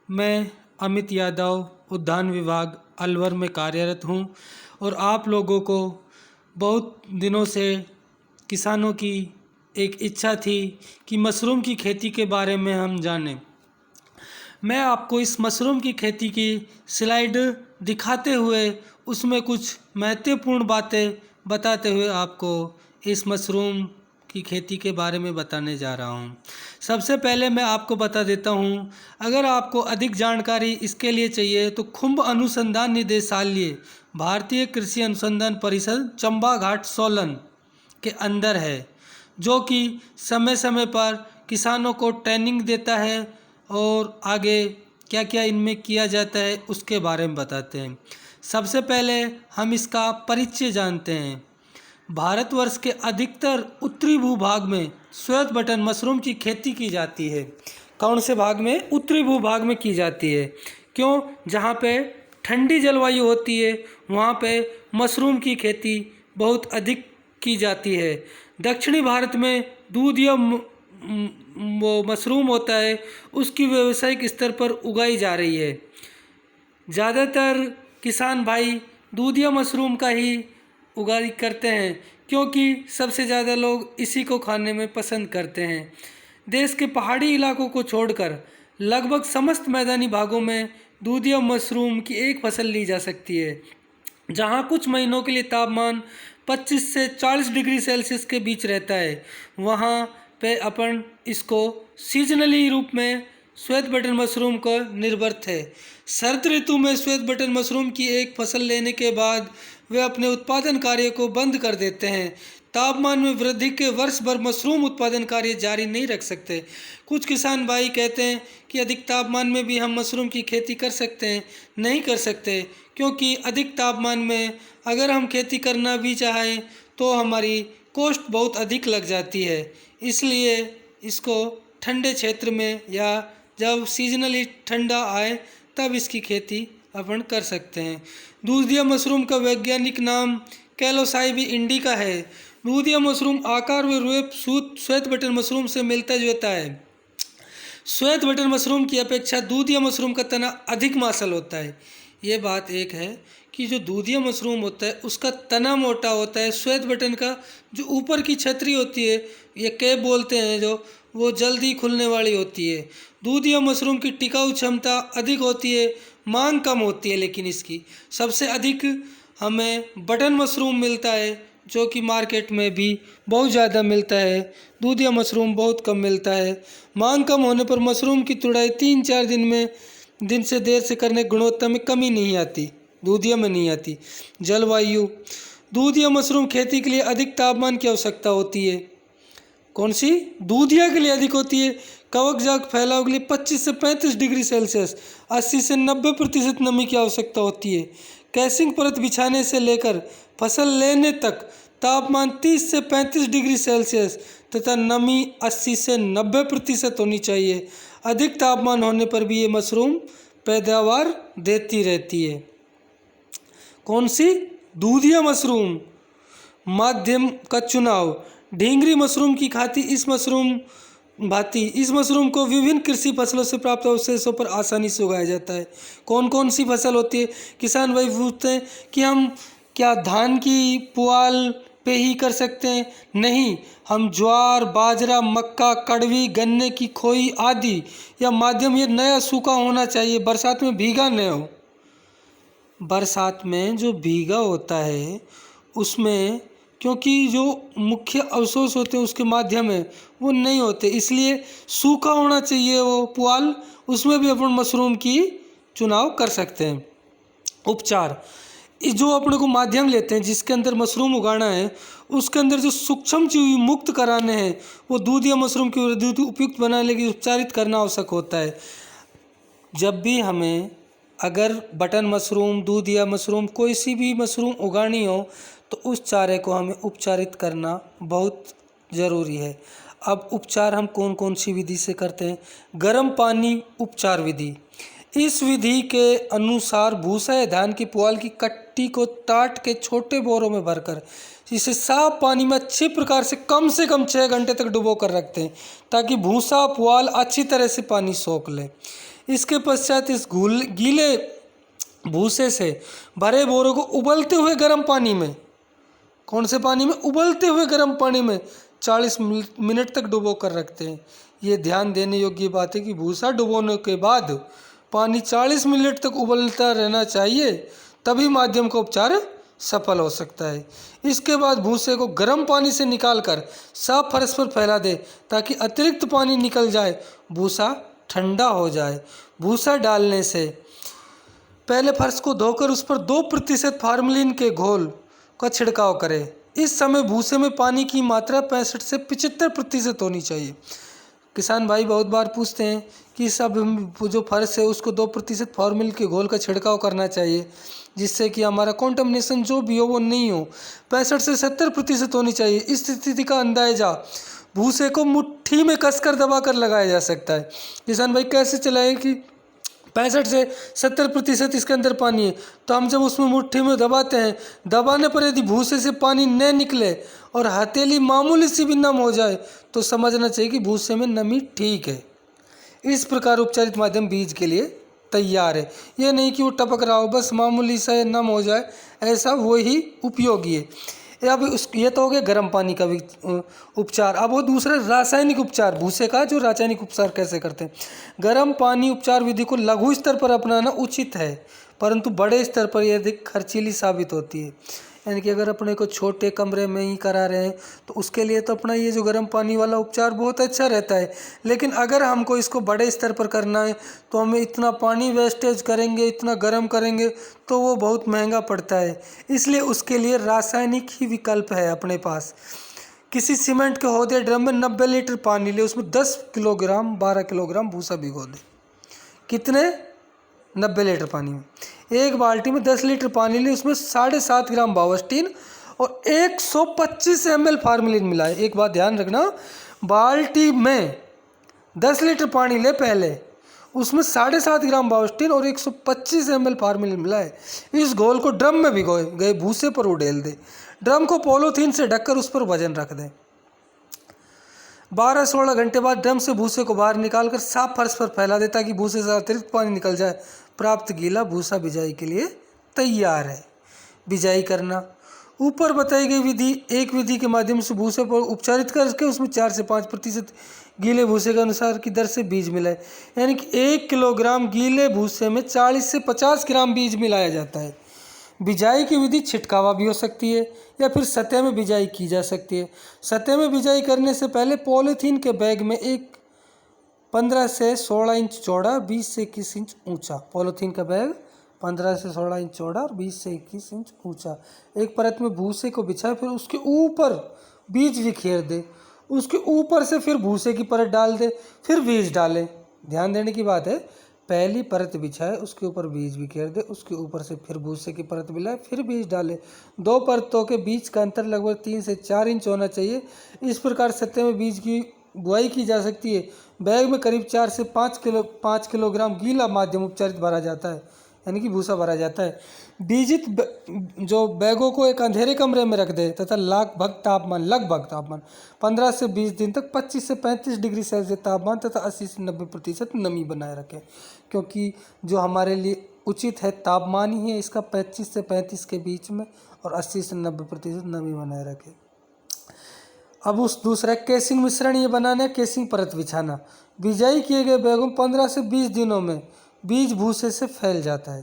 मैं अमित यादव उद्यान विभाग अलवर में कार्यरत हूँ और आप लोगों को बहुत दिनों से किसानों की एक इच्छा थी कि मशरूम की खेती के बारे में हम जानें। मैं आपको इस मशरूम की खेती की स्लाइड दिखाते हुए उसमें कुछ महत्वपूर्ण बातें बताते हुए आपको इस मशरूम की खेती के बारे में बताने जा रहा हूँ। सबसे पहले मैं आपको बता देता हूँ, अगर आपको अधिक जानकारी इसके लिए चाहिए तो खुम्ब अनुसंधान निदेशालय भारतीय कृषि अनुसंधान परिषद चंबा घाट सोलन के अंदर है, जो कि समय समय पर किसानों को ट्रेनिंग देता है और आगे क्या क्या इनमें किया जाता है उसके बारे में बताते हैं। सबसे पहले हम इसका परिचय जानते हैं। भारतवर्ष के अधिकतर उत्तरी भूभाग में श्वेत बटन मशरूम की खेती की जाती है। कौन से भाग में? उत्तरी भूभाग में की जाती है। क्यों? जहाँ पे ठंडी जलवायु होती है वहाँ पे मशरूम की खेती बहुत अधिक की जाती है। दक्षिणी भारत में दूध या वो मशरूम होता है उसकी व्यावसायिक स्तर पर उगाई जा रही है। ज़्यादातर किसान भाई दूधिया मशरूम का ही उगाई करते हैं क्योंकि सबसे ज़्यादा लोग इसी को खाने में पसंद करते हैं। देश के पहाड़ी इलाकों को छोड़कर लगभग समस्त मैदानी भागों में दूधिया मशरूम की एक फसल ली जा सकती है, जहां कुछ महीनों के लिए तापमान 25 से 40 डिग्री सेल्सियस के बीच रहता है। वहां पे अपन इसको सीजनली रूप में श्वेत बटन मशरूम को निर्भरत है। शरद ऋतु में श्वेत बटन मशरूम की एक फसल लेने के बाद वे अपने उत्पादन कार्य को बंद कर देते हैं। तापमान में वृद्धि के वर्ष भर मशरूम उत्पादन कार्य जारी नहीं रख सकते। कुछ किसान भाई कहते हैं कि अधिक तापमान में भी हम मशरूम की खेती कर सकते हैं। नहीं कर सकते, क्योंकि अधिक तापमान में अगर हम खेती करना भी चाहें तो हमारी कॉस्ट बहुत अधिक लग जाती है। इसलिए इसको ठंडे क्षेत्र में या जब सीजनली ठंडा आए तब इसकी खेती अपन कर सकते हैं। दूधिया मशरूम का वैज्ञानिक नाम कैलोसाइबी इंडिका है। दूधिया मशरूम आकार व रूप श्वेत बटन मशरूम से मिलता जुलता है। श्वेत बटन मशरूम की अपेक्षा दूधिया मशरूम का तना अधिक मांसल होता है। ये बात एक है कि जो दूधिया मशरूम होता है उसका तना मोटा होता है। श्वेत बटन का जो ऊपर की छतरी होती है, ये कैप बोलते हैं, जो वो जल्दी खुलने वाली होती है। दूधिया मशरूम की टिकाऊ क्षमता अधिक होती है, मांग कम होती है, लेकिन इसकी सबसे अधिक हमें बटन मशरूम मिलता है, जो कि मार्केट में भी बहुत ज़्यादा मिलता है। दूधिया मशरूम बहुत कम मिलता है। मांग कम होने पर मशरूम की तुड़ाई 3-4 दिन से देर से करने गुणवत्ता में कमी नहीं आती, दूधिया में नहीं आती। जलवायु, दूधिया मशरूम खेती के लिए अधिक तापमान की आवश्यकता होती है। कौन सी? दूधिया के लिए अधिक होती है। कवकजात फैलाव के लिए 25 से 35 डिग्री सेल्सियस 80 से 90% नमी की आवश्यकता होती है। कैसिंग परत बिछाने से लेकर फसल लेने तक तापमान 30 से 35 डिग्री सेल्सियस तथा नमी 80 से 90% होनी चाहिए। अधिक तापमान होने पर भी ये मशरूम पैदावार देती रहती है। कौन सी? दूधिया मशरूम। माध्यम का चुनाव, ढींगरी मशरूम की भांति इस मशरूम को विभिन्न कृषि फसलों से प्राप्त अवशेषों पर आसानी से उगाया जाता है। कौन कौन सी फसल होती है? किसान भाई पूछते हैं कि हम क्या धान की पुआल पे ही कर सकते हैं? नहीं, हम ज्वार, बाजरा, मक्का, कड़वी, गन्ने की खोई आदि या माध्यम, ये नया सूखा होना चाहिए, बरसात में भीगा न हो। बरसात में जो भीगा होता है उसमें, क्योंकि जो मुख्य अवशेष होते हैं उसके माध्यम है वो नहीं होते, इसलिए सूखा होना चाहिए वो पुआल, उसमें भी अपन मशरूम की चुनाव कर सकते हैं। उपचार, जो अपने को माध्यम लेते हैं जिसके अंदर मशरूम उगाना है, उसके अंदर जो सूक्ष्म जीव मुक्त कराने हैं वो दूध या मशरूम की वृद्धि उपयुक्त बनाने के लिए उपचारित करना आवश्यक होता है। जब भी हमें अगर बटन मशरूम, दूध या मशरूम, कोई सी भी मशरूम उगानी हो तो उस चारे को हमें उपचारित करना बहुत ज़रूरी है। अब उपचार हम कौन कौन सी विधि से करते हैं? गर्म पानी उपचार विधि। इस विधि के अनुसार भूसा या धान की पुआल की कट्टी को ताट के छोटे बोरों में भरकर इसे साफ पानी में अच्छे प्रकार से कम 6 घंटे तक डुबो कर रखते हैं, ताकि भूसा पुआल अच्छी तरह से पानी सोख ले। इसके पश्चात इस गीले भूसे से भरे बोरों को उबलते हुए गर्म पानी में, कौन से पानी में? उबलते हुए गर्म पानी में 40 मिनट तक डुबो कर रखते हैं। ये ध्यान देने योग्य बात है कि भूसा डुबोने के बाद पानी 40 मिनट तक उबलता रहना चाहिए, तभी माध्यम का उपचार सफल हो सकता है। इसके बाद भूसे को गर्म पानी से निकालकर साफ फर्श पर फैला दे ताकि अतिरिक्त पानी निकल जाए, भूसा ठंडा हो जाए। भूसा डालने से पहले फर्श को धोकर उस पर 2% फार्मलिन के घोल का छिड़काव करें। इस समय भूसे में पानी की मात्रा 65 से 75% होनी चाहिए। किसान भाई बहुत बार पूछते हैं कि सब जो फर्श है उसको 2% फार्मलिन के घोल का छिड़काव करना चाहिए, जिससे कि हमारा कॉन्टमिनेशन जो भी हो वो नहीं हो। 65 से 70% होनी चाहिए। इस स्थिति का अंदाजा भूसे को मुट्ठी में कसकर दबाकर लगाया जा सकता है। किसान भाई कैसे चलाए कि 65 से 70% इसके अंदर पानी है, तो हम जब उसमें मुट्ठी में दबाते हैं, दबाने पर यदि भूसे से पानी न निकले और हथेली मामूली सी भी नम हो जाए तो समझना चाहिए कि भूसे में नमी ठीक है। इस प्रकार उपचारित माध्यम बीज के लिए तैयार है। ये नहीं कि वो टपक रहा हो, बस मामूली सा नम हो जाए, ऐसा वो ही उपयोगी है। अब ये तो हो गया गर्म पानी का भी उपचार। अब वो दूसरा रासायनिक उपचार, भूसे का जो रासायनिक उपचार कैसे करते हैं। गर्म पानी उपचार विधि को लघु स्तर पर अपनाना उचित है, परंतु बड़े स्तर पर यह अधिक खर्चीली साबित होती है। यानी कि अगर अपने को छोटे कमरे में ही करा रहे हैं तो उसके लिए तो अपना ये जो गर्म पानी वाला उपचार बहुत अच्छा रहता है, लेकिन अगर हमको इसको बड़े स्तर पर करना है तो हमें इतना पानी वेस्टेज करेंगे, इतना गर्म करेंगे तो वो बहुत महंगा पड़ता है। इसलिए उसके लिए रासायनिक ही विकल्प है अपने पास। किसी सीमेंट के होदे ड्रम में 90 लीटर पानी ले, उसमें 10 किलोग्राम 12 किलोग्राम भूसा भिगो दे। कितने? 90 लीटर पानी में। एक बाल्टी में 10 लीटर पानी ले, उसमें 7.5 ग्राम बावस्टीन और 125 ml फार्मलिन मिलाए। एक बात ध्यान रखना, बाल्टी में 10 लीटर पानी ले पहले, उसमें 7.5 ग्राम बावस्टीन और 125 ml फार्मलिन मिलाए। इस घोल को ड्रम में भिगोए गए भूसे पर उड़ेल दे। ड्रम को पॉलीथीन से ढककर उस पर वजन रख दें। 12-16 घंटे बाद ड्रम से भूसे को बाहर निकालकर साफ फर्श पर फैला दे ताकि भूसे से अतिरिक्त पानी निकल जाए। प्राप्त गीला भूसा बिजाई के लिए तैयार है। बिजाई करना, ऊपर बताई गई विधि एक विधि के माध्यम से भूसे पर उपचारित करके उसमें 4 से 5% गीले भूसे के अनुसार की दर से बीज मिलाए। यानी कि 1 किलोग्राम गीले भूसे में 40 से 50 ग्राम बीज मिलाया जाता है। बिजाई की विधि छिटकावा भी हो सकती है या फिर सतह में बिजाई की जा सकती है। सतह में बिजाई करने से पहले पॉलीथीन के बैग में एक 15 से 16 इंच चौड़ा 20 से 21 इंच ऊंचा, पॉलीथीन का बैग 15 से 16 इंच चौड़ा और 20 से 21 इंच ऊंचा, एक परत में भूसे को बिछाए, फिर उसके ऊपर बीज बिखेर दे, उसके ऊपर से फिर भूसे की परत डाल दे, फिर बीज डाले। ध्यान देने की बात है, पहली परत बिछाए, उसके ऊपर बीज बिखेर दे, उसके ऊपर से फिर भूसे की परत मिलाए, फिर बीज डाले। 2 परतों के बीच का अंतर लगभग 3 से 4 इंच होना चाहिए। इस प्रकार सतह में बीज की बुआई की जा सकती है। बैग में करीब 4 से 5 किलोग्राम गीला माध्यम उपचारित भरा जाता है, यानी कि भूसा भरा जाता है। बीजित जो बैगों को एक अंधेरे कमरे में रख दे तथा लगभग तापमान 15 से 20 दिन तक 25 से 35 डिग्री सेल्सियस तापमान तथा 80 से 90% नमी बनाए रखें, क्योंकि जो हमारे लिए उचित है तापमान ही है इसका 25 से 35 के बीच में, और 80 से 90% नमी बनाए रखें। अब उस दूसरा केसिंग मिश्रण ये बनाना है, केसिंग परत बिछाना। बिजाई किए गए बैगों में 15 से 20 दिनों में बीज भूसे से फैल जाता है।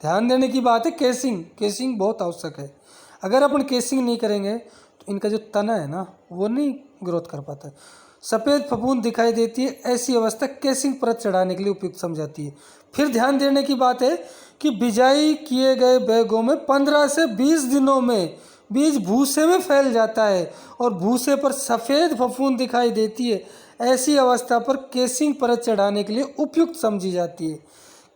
ध्यान देने की बात है, केसिंग बहुत आवश्यक है। अगर अपन केसिंग नहीं करेंगे तो इनका जो तना है ना वो नहीं ग्रोथ कर पाता है, सफ़ेद फफूंद दिखाई देती है। ऐसी अवस्था केसिंग परत चढ़ाने के लिए उपयुक्त समझाती है। फिर ध्यान देने की बात है कि बिजाई किए गए बैगों में 15 से 20 दिनों में बीज भूसे में फैल जाता है और भूसे पर सफ़ेद फफूंद दिखाई देती है। ऐसी अवस्था पर केसिंग परत चढ़ाने के लिए उपयुक्त समझी जाती है।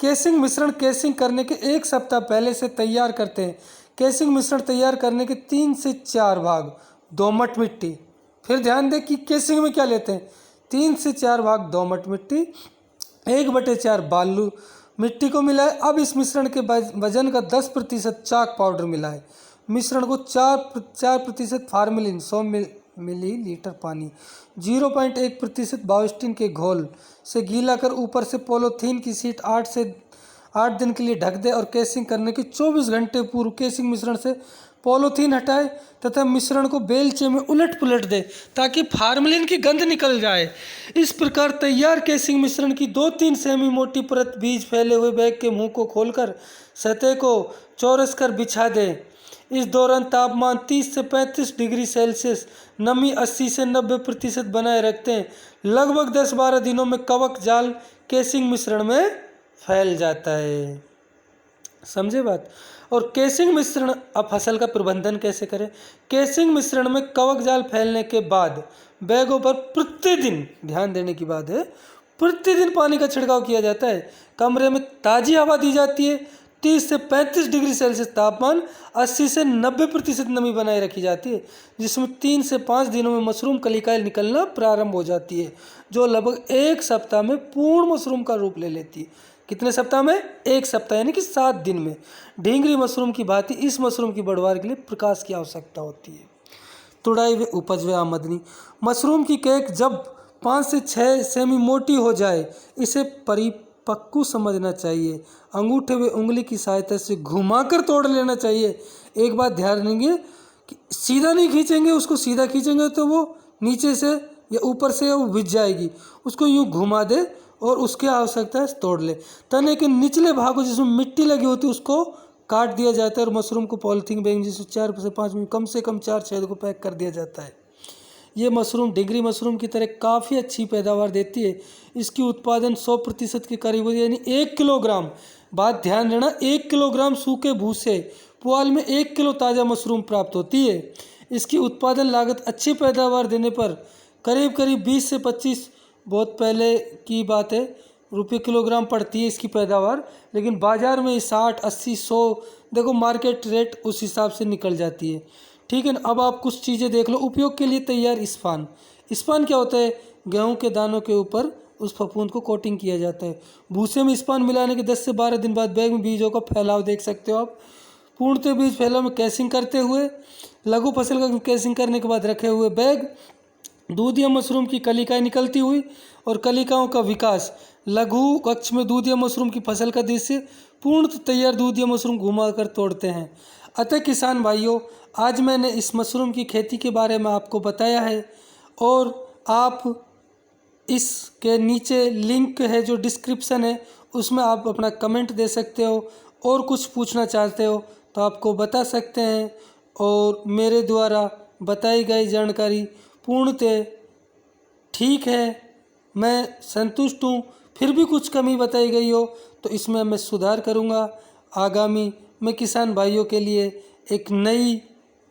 केसिंग मिश्रण केसिंग करने के 1 सप्ताह पहले से तैयार करते हैं। केसिंग मिश्रण तैयार करने के 3 से 4 भाग दोमट मिट्टी। फिर ध्यान दें कि केसिंग में क्या लेते हैं, 3 से 4 भाग दोमट मिट्टी, 1/4 बालू मिट्टी को मिलाए। अब इस मिश्रण के वजन का 10% चाक पाउडर मिलाए। मिश्रण को 4% फार्मेलिन 100 मिलीलीटर पानी, 0.1% बायोस्टिन के घोल से गीला कर ऊपर से पॉलीथीन की शीट 8 दिन के लिए ढक दे और केसिंग करने के 24 घंटे पूर्व केसिंग मिश्रण से पॉलीथीन हटाए तथा मिश्रण को बेलचे में उलट पुलट दे ताकि फार्मलिन की गंध निकल जाए। इस प्रकार तैयार केसिंग मिश्रण की 2-3 सेमी मोटी परत बीज फैले हुए बैग के मुंह को खोलकर सतह को चौरस कर बिछा दें। इस दौरान तापमान 30 से 35 डिग्री सेल्सियस, नमी 80 से 90% बनाए रखते हैं। लगभग 10-12 दिनों में कवक जाल केसिंग मिश्रण में फैल जाता है। समझे बात। और केसिंग मिश्रण, अब फसल का प्रबंधन कैसे करें। केसिंग मिश्रण में कवक जाल फैलने के बाद बैगों पर प्रतिदिन, ध्यान देने की बात है, प्रतिदिन पानी का छिड़काव किया जाता है। कमरे में ताज़ी हवा दी जाती है। 30 से 35 डिग्री सेल्सियस तापमान, 80 से 90% नमी बनाए रखी जाती है, जिसमें 3 से 5 दिनों में मशरूम कलिकाएं निकलना प्रारंभ हो जाती है, जो लगभग 1 सप्ताह में पूर्ण मशरूम का रूप ले लेती है। कितने सप्ताह में? 1 सप्ताह, यानी कि 7 दिन में। ढींगरी मशरूम की भांति इस मशरूम की बढ़वार के लिए प्रकाश की आवश्यकता होती है। तुड़ाई व उपज व आमदनी। मशरूम की केक जब 5 से 6 सेमी मोटी हो जाए, इसे परिपक्व समझना चाहिए। अंगूठे व उंगली की सहायता से घुमाकर तोड़ लेना चाहिए। एक बात ध्यान देंगे कि सीधा नहीं खींचेंगे, उसको सीधा खींचेंगे तो वो नीचे से या ऊपर से वो भिज जाएगी। उसको यूँ घुमा दे और उसकी आवश्यकता है तोड़ ले। तने के निचले भाग को जिसमें मिट्टी लगी होती है उसको काट दिया जाता है और मशरूम को पॉलीथीन बैग जिसमें 4 से 5 मिनट, कम से कम 4 छेद को पैक कर दिया जाता है। ये मशरूम ढींगरी मशरूम की तरह काफ़ी अच्छी पैदावार देती है। इसकी उत्पादन 100% के करीब होती है, यानी 1 किलोग्राम, बात ध्यान देना, 1 किलोग्राम सूखे भूसे पुआल में 1 किलो ताज़ा मशरूम प्राप्त होती है। इसकी उत्पादन लागत अच्छी पैदावार देने पर करीब 20 से 25, बहुत पहले की बात है, रुपये किलोग्राम पड़ती है इसकी पैदावार, लेकिन बाज़ार में 60, 80, 100, देखो मार्केट रेट उस हिसाब से निकल जाती है। ठीक है ना। अब आप कुछ चीज़ें देख लो। उपयोग के लिए तैयार इस्पान। इस्पान क्या होता है? गेहूं के दानों के ऊपर उस फफूंद को कोटिंग किया जाता है। भूसे में इस्पान मिलाने के 10 से 12 दिन बाद बैग में बीजों का फैलाव देख सकते हो आप। पूर्णतः बीज फैलाव में कैसिंग करते हुए, लघु फसल का कैसिंग करने के बाद रखे हुए बैग, दूधिया मशरूम की कलिकाएं निकलती हुई और कलिकाओं का विकास, लघु कक्ष में दूधिया मशरूम की फसल का दृश्य, पूर्णतः तैयार दूधिया मशरूम घुमाकर तोड़ते हैं। अतः किसान भाइयों, आज मैंने इस मशरूम की खेती के बारे में आपको बताया है और आप इसके नीचे लिंक है जो डिस्क्रिप्शन है, उसमें आप अपना कमेंट दे सकते हो और कुछ पूछना चाहते हो तो आपको बता सकते हैं। और मेरे द्वारा बताई गई जानकारी पूर्णतः ठीक है, मैं संतुष्ट हूँ। फिर भी कुछ कमी बताई गई हो तो इसमें मैं सुधार करूँगा। आगामी मैं किसान भाइयों के लिए एक नई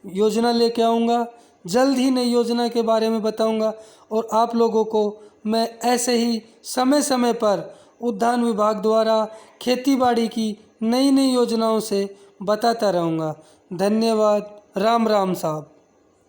योजना लेके आऊँगा। जल्द ही नई योजना के बारे में बताऊँगा और आप लोगों को मैं ऐसे ही समय समय पर उद्यान विभाग द्वारा खेतीबाड़ी की नई नई योजनाओं से बताता रहूँगा। धन्यवाद। राम राम साहब।